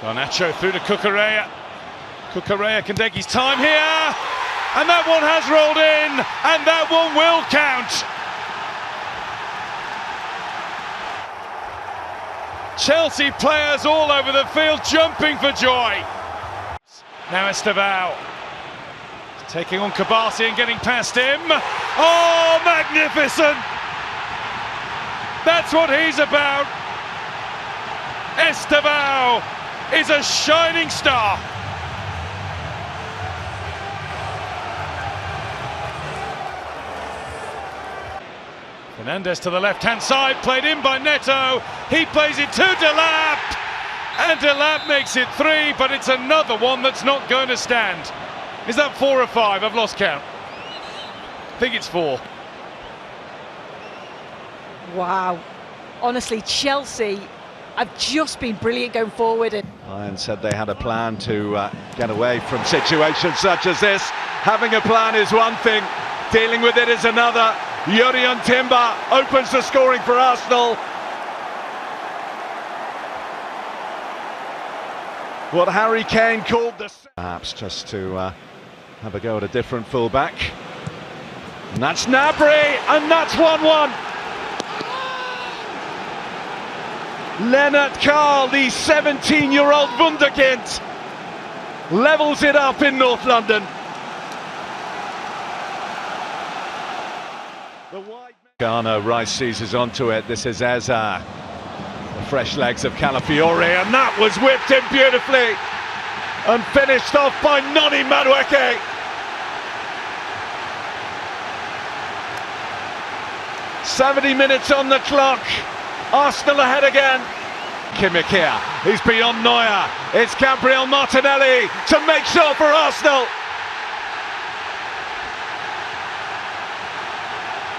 Garnacho through to Cucurella. Cucurella can take his time here, and that one has rolled in, and that one will count. Chelsea players all over the field jumping for joy. Now Estevao taking on Kabasi and getting past him. Oh, magnificent! That's what he's about. Estevao is a shining star. Fernandes to the left-hand side, played in by Neto. He plays it to Delap, and Delap makes it 3, but it's another one that's not going to stand. Is that 4 or 5? I've lost count. I think it's 4. Wow. Honestly, Chelsea have just been brilliant going forward. Bayern said they had a plan to get away from situations such as this. Having a plan is one thing, dealing with it is another. Jurrien Timber opens the scoring for Arsenal. What Harry Kane called the... Perhaps just to have a go at a different fullback. And that's Gnabry, and that's 1-1. Lennart Karl, the 17-year-old wunderkind, levels it up in North London. Garno, Rice seizes onto it. This is Eza. The fresh legs of Calafiore, and that was whipped in beautifully and finished off by Noni Madueke. "70 minutes on the clock. Arsenal ahead again." Kimmich here. He's beyond Neuer. It's Gabriel Martinelli to make sure for Arsenal.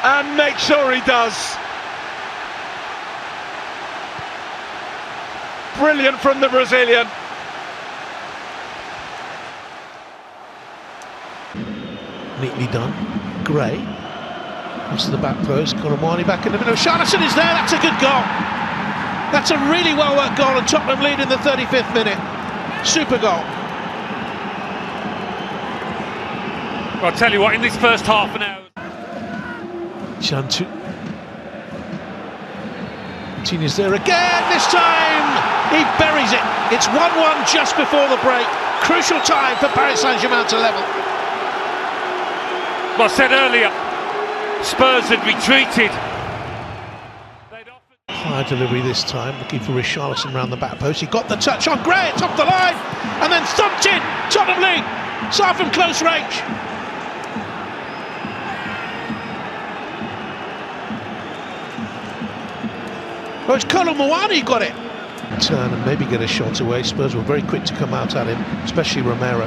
And make sure he does. Brilliant from the Brazilian. Neatly done. Gray. Comes to the back post. Colomwani back in the middle. Charlison is there. That's a good goal. That's a really well worked goal, and Tottenham lead in the 35th minute. Super goal. Well, I'll tell you what, in this first half an hour. Chantu. Coutinho's there again, this time he buries it. It's 1-1 just before the break. Crucial time for Paris Saint-Germain to level. Well, I said earlier, Spurs had retreated. High delivery this time, looking for Richarlison round the back post. He got the touch on Gray, it's off the line, and then thumped in. Tottenham lead, far from close range. Oh, it's Colomwani who got it. Turn and maybe get a shot away. Spurs were very quick to come out at him, especially Romero.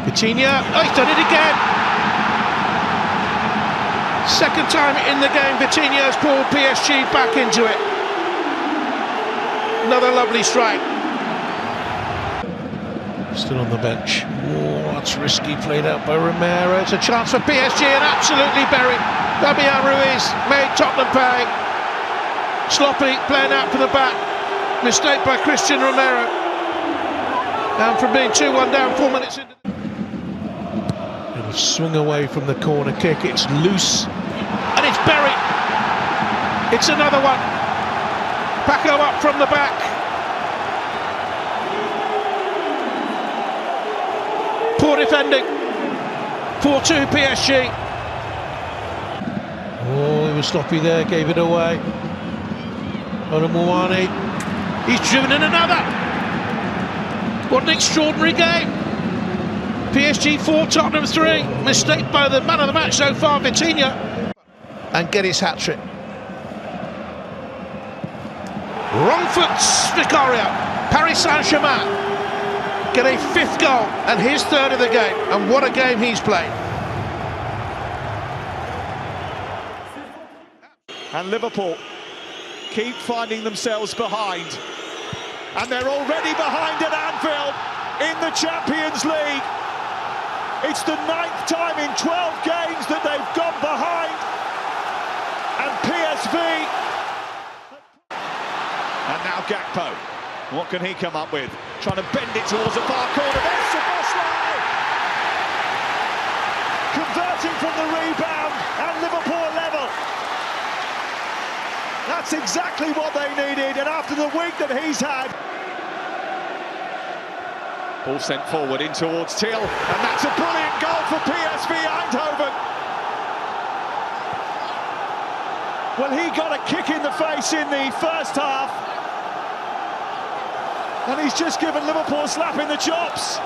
Coutinho, oh, he's done it again. Second time in the game, Coutinho's pulled PSG back into it. Another lovely strike. Still on the bench. Oh, that's risky, played out by Romero. It's a chance for PSG and absolutely buried. Fabian Ruiz made Tottenham pay. Sloppy, playing out for the back. Mistake by Christian Romero. And from being 2-1 down, 4 minutes into... It'll swing away from the corner kick. It's loose. And it's buried. It's another one. Paco up from the back. Poor defending. 4-2 PSG. Oh, he was sloppy there, gave it away. Colomwani, he's driven in another. What an extraordinary game. PSG 4, Tottenham 3. Mistake by the man of the match so far, Vitinha. And get his hat-trick. Wrong foot, Vicario. Paris Saint-Germain get a 5th goal and his 3rd of the game. And what a game he's played. And Liverpool keep finding themselves behind, and they're already behind at Anfield in the Champions League. It's the 9th time in 12 games that they've gone behind, and PSV. And now Gakpo, What can he come up with? Trying to bend it towards the far corner. There's Szoboszlai! Converting from the rebound, and Liverpool level. That's exactly what they needed, and after the week that he's had. Ball sent forward in towards Till, and that's a brilliant goal for PSV Eindhoven. Well, he got a kick in the face in the first half, and he's just given Liverpool a slap in the chops.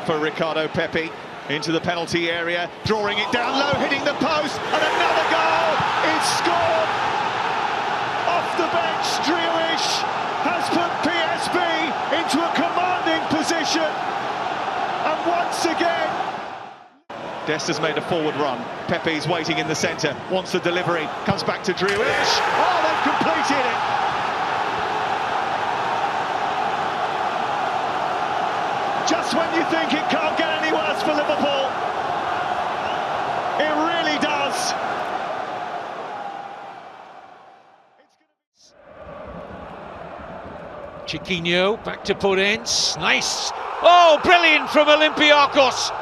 For Ricardo Pepi into the penalty area, drawing it down low, hitting the post, and another goal! It's scored! Off the bench, Driouich has put PSV into a commanding position, and once again Dest has made a forward run. Pepe's waiting in the centre, wants the delivery, comes back to Driouich. Oh, they've completed it! Just when you think it can't get any worse for Liverpool, it really does. Chiquinho back to Podence. Nice. Oh, brilliant from Olympiacos.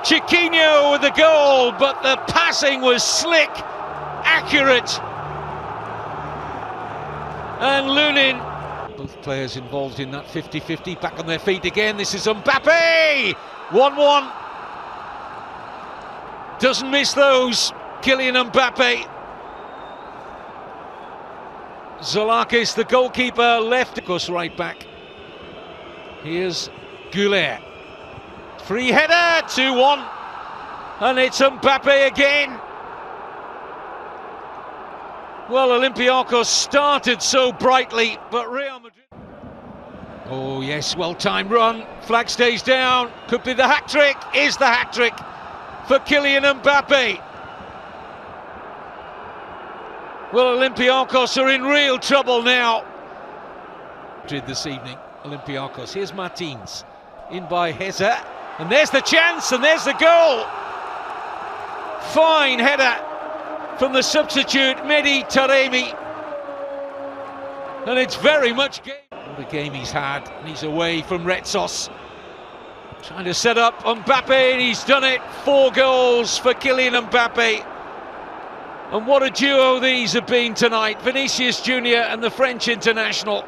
Chiquinho with the goal, but the passing was slick, accurate. And Lunin. Both players involved in that 50-50, back on their feet again. This is Mbappe! 1-1. Doesn't miss those, Kylian Mbappe. Zolakis, the goalkeeper, left. Of course, right back. Here's Goulet. Free header, 2-1. And it's Mbappe again. Well, Olympiacos started so brightly, but Real Madrid... Oh yes, well-timed run, flag stays down, could be the hat-trick, is the hat-trick for Kylian Mbappe. Well, Olympiacos are in real trouble now. This evening, Olympiacos, here's Martins, in by Heza, and there's the chance, and there's the goal. Fine header from the substitute Mehdi Taremi, and it's very much game. What a game he's had, and he's away from Retsos, trying to set up Mbappe, and he's done it. 4 goals for Kylian Mbappe, and what a duo these have been tonight, Vinicius Junior and the French international.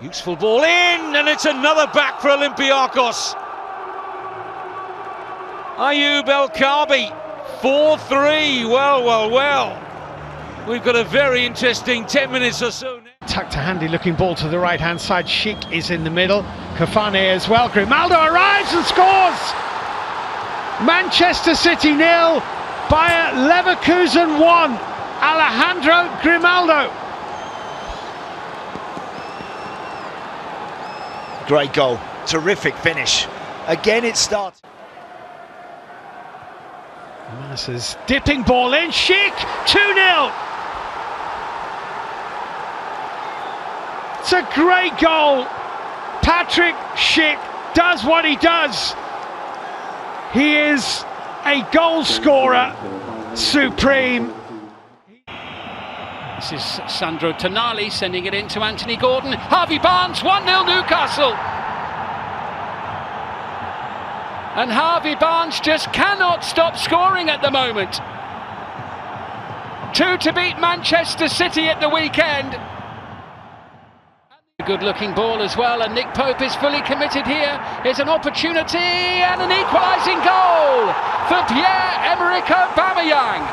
Useful ball in, and it's another back for Olympiacos. Ayoub El Kaabi, 4-3, well. We've got a very interesting 10 minutes or so now. Tucked a handy looking ball to the right hand side, Schick is in the middle, Kafane as well, Grimaldo arrives and scores! Manchester City 0, Bayer Leverkusen 1, Alejandro Grimaldo. Great goal, terrific finish. Again it starts. Massa's dipping ball in, Schick, 2-0. It's a great goal. Patrick Schick does what he does. He is a goal scorer supreme. This is Sandro Tonali sending it in to Anthony Gordon. Harvey Barnes, 1-0 Newcastle. And Harvey Barnes just cannot stop scoring at the moment. 2 to beat Manchester City at the weekend. A good looking ball as well, and Nick Pope is fully committed here. Here's an opportunity and an equalising goal for Pierre-Emerick Aubameyang.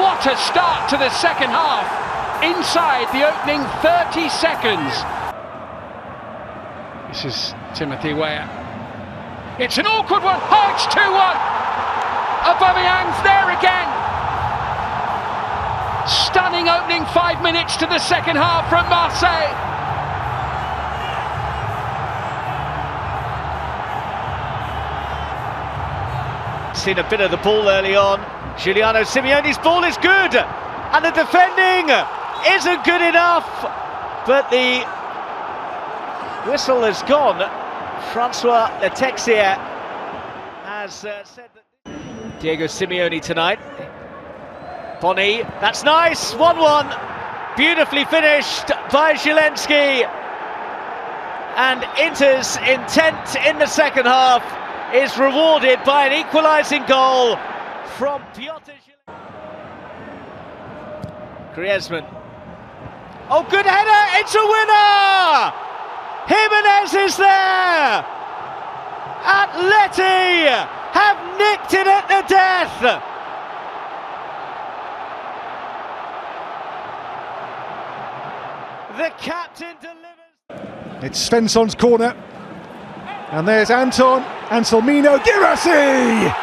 What a start to the second half, inside the opening 30 seconds. This is Timothy Weah. It's an awkward one. Oh, it's 2-1. Aubameyang's there again. Stunning opening 5 minutes to the second half from Marseille. Seen a bit of the ball early on. Giuliano Simeone's ball is good, and the defending isn't good enough, but the whistle has gone. Francois Letexier has said that. Diego Simeone tonight. Bonny, that's nice, 1-1. Beautifully finished by Zielinski. And Inter's intent in the second half is rewarded by an equalising goal from Piotr Griezmann. Oh, good header, it's a winner! Jimenez is there! Atleti have nicked it at the death! The captain delivers. It's Svensson's corner. And there's Anselmino Girassi!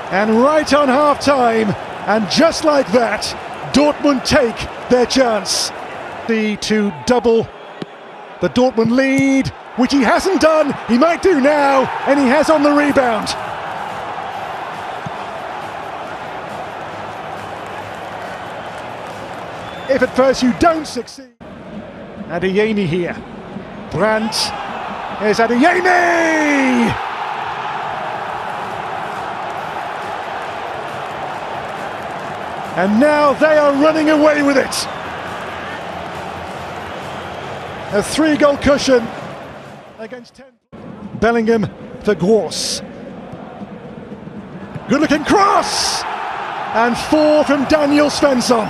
And right on half-time, and just like that, Dortmund take their chance. To double the Dortmund lead, which he hasn't done, he might do now, and he has on the rebound. If at first you don't succeed. Adeyemi here. Brandt. There's Adeyemi! And now they are running away with it. A 3-goal cushion against 10. Bellingham for Gross. Good looking cross! And 4 from Daniel Svensson.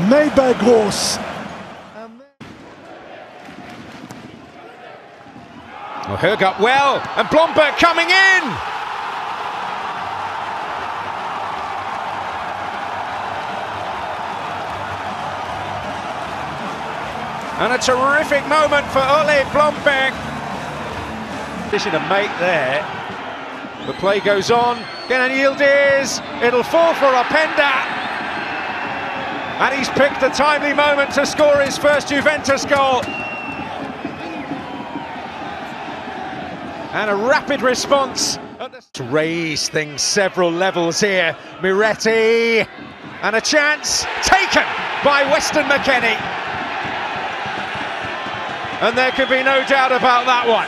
Made by Gross. Oh, Herg well, and Blomberg coming in! And a terrific moment for Ole Blomberg. Position a mate there. The play goes on. Kenan Yildiz. It'll fall for Openda. And he's picked the timely moment to score his first Juventus goal. And a rapid response to raise things several levels here. Miretti. And a chance taken by Weston McKennie. And there can be no doubt about that one.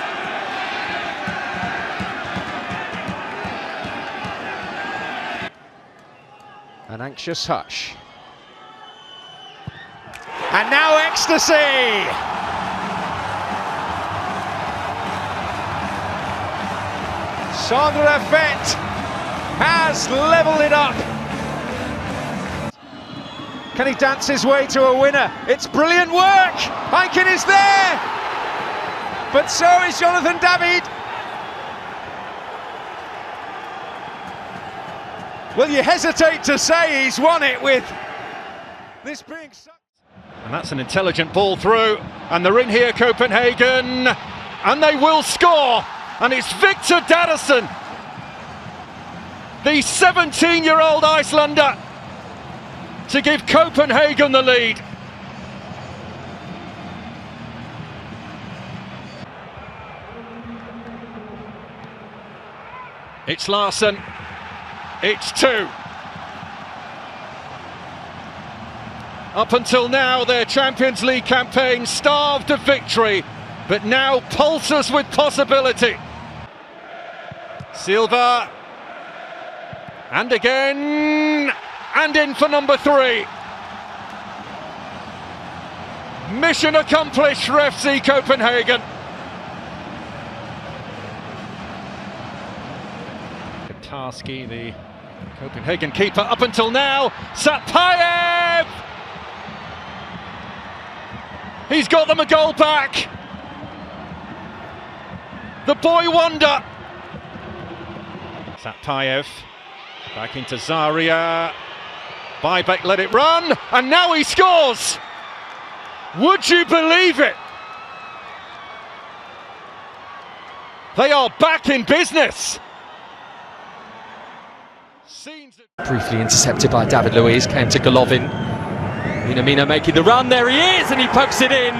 An anxious hush. And now ecstasy! Sandra Fett has levelled it up. Can he dance his way to a winner? It's brilliant work! Heineken is there! But so is Jonathan David. Will you hesitate to say he's won it with this being sucked? And that's an intelligent ball through, and they're in here, Copenhagen, and they will score, and it's Victor Daderson, the 17-year-old Icelander, to give Copenhagen the lead. It's Larsen, it's 2. Up until now, their Champions League campaign starved of victory, but now pulses with possibility. Silva, and again, and in for number 3. Mission accomplished for FC Copenhagen. Tarski, the Copenhagen keeper, up until now, Satpayev! He's got them a goal back. The boy wonder. Satpayev back into Zaria. Buyback let it run, and now he scores. Would you believe it? They are back in business. Briefly intercepted by David Luiz, came to Golovin. Minamino making the run, there he is, and he pokes it in.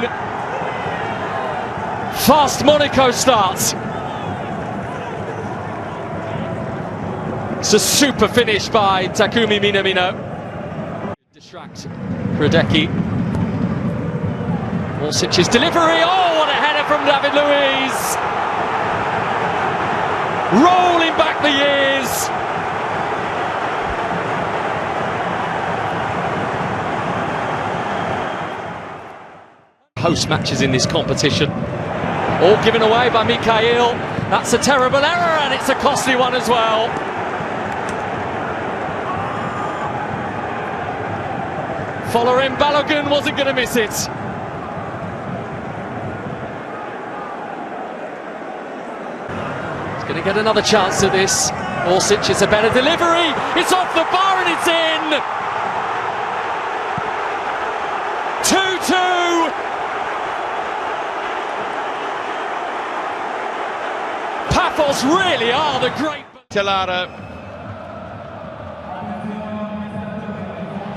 Fast Monaco starts. It's a super finish by Takumi Minamino. Distract Hradecki. Orsic's delivery, oh what a header from David Luiz! Rolling back the years! Host matches in this competition, all given away by Mikhail. That's a terrible error and it's a costly one as well. Following Balogun wasn't going to miss it. He's going to get another chance at this. Orsic, it's a better delivery. It's off the bar and it's in. 2-2. Paphos really are the great. Talada.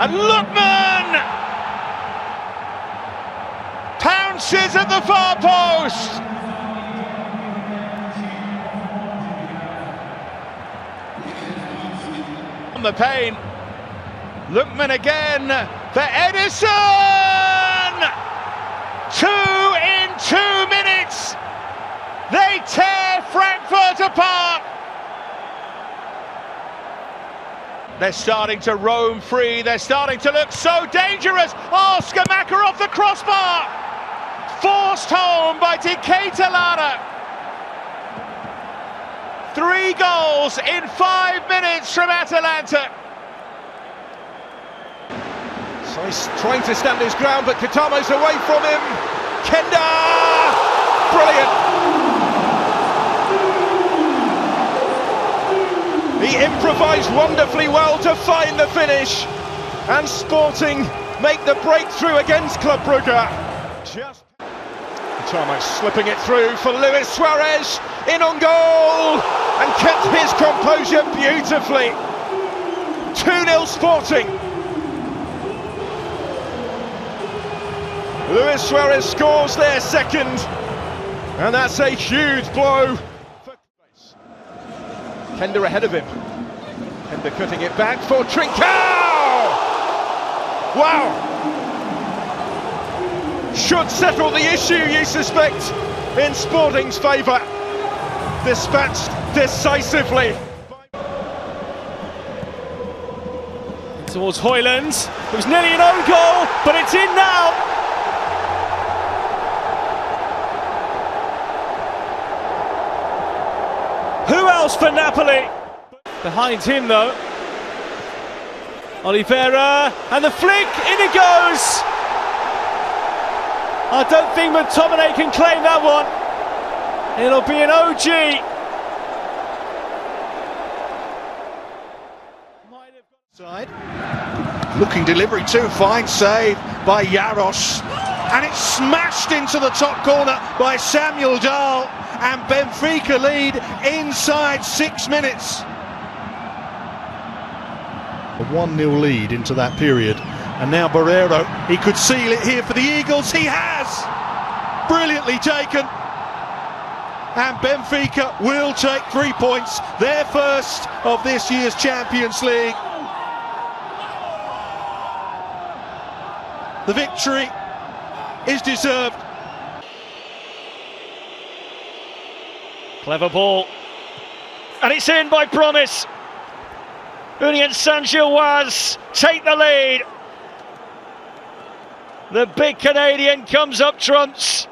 And Lookman pounces at the far post. On the pain. Lookman again for Edison. 2 in 2 minutes. They tear Frankfurt apart. They're starting to roam free. They're starting to look so dangerous. Oh, Skamaka off the crossbar. Forced home by Dike Talada. 3 goals in 5 minutes from Atalanta. So he's trying to stand his ground, but Katamo's away from him. Kenda! Brilliant! He improvised wonderfully well to find the finish, and Sporting make the breakthrough against Club Brugge. Just Katamo's slipping it through for Luis Suarez, in on goal, and kept his composure beautifully. 2-0 Sporting. Luis Suarez scores their second, and that's a huge blow. Kenda ahead of him. Kenda cutting it back for Trincao! Wow! Should settle the issue, you suspect, in Sporting's favour. Dispatched decisively. Towards Højlund. It was nearly an own goal, but it's in now. Who else for Napoli? Behind him though. Oliveira, and the flick, in it goes! I don't think McTominay can claim that one. It'll be an OG. Side. Looking delivery too, fine save by Jaros. And it's smashed into the top corner by Samuel Dahl. And Benfica lead inside 6 minutes. A 1-0 lead into that period. And now Barreiro, he could seal it here for the Eagles. He has! Brilliantly taken. And Benfica will take 3 points. Their first of this year's Champions League. The victory is deserved. Clever ball. And it's in by promise. Union Saint-Gilloise take the lead. The big Canadian comes up trumps.